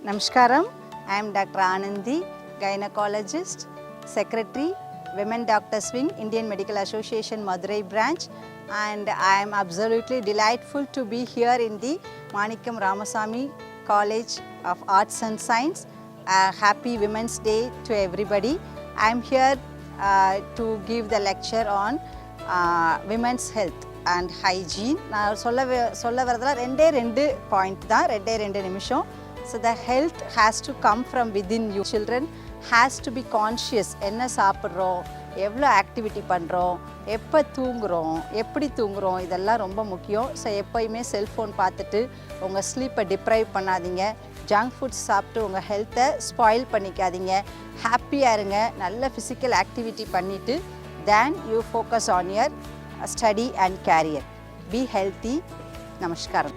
Namaskaram, I am Dr. Aanandi, Gynaecologist, Secretary, Women Doctors Wing, Indian Medical Association, Madurai branch, and I am absolutely delightful to be here in the Manikam Ramasamy College of Arts and Science. Happy Women's Day to everybody. I am here to give the lecture on women's health and hygiene. நான் சொல்ல வரதுல ரெண்டு point தான், ரெண்டு நிமிஷம். So the health has to come from within you. Children has to be conscious. என்ன சாப்பிட்றோம், எவ்வளோ activity பண்ணுறோம், எப்போ தூங்குகிறோம், எப்படி தூங்குகிறோம், இதெல்லாம் ரொம்ப முக்கியம். ஸோ எப்போயுமே செல்ஃபோன் பார்த்துட்டு உங்கள் ஸ்லீப்பை டிப்ரைவ் பண்ணாதீங்க. ஜங்க் ஃபுட்ஸ் சாப்பிட்டு உங்கள் ஹெல்த்தை ஸ்பாயில் பண்ணிக்காதீங்க. ஹாப்பியாக இருங்க. நல்ல ஃபிசிக்கல் ஆக்டிவிட்டி பண்ணிவிட்டு then you focus on your study and career. Be healthy. Namaskaram.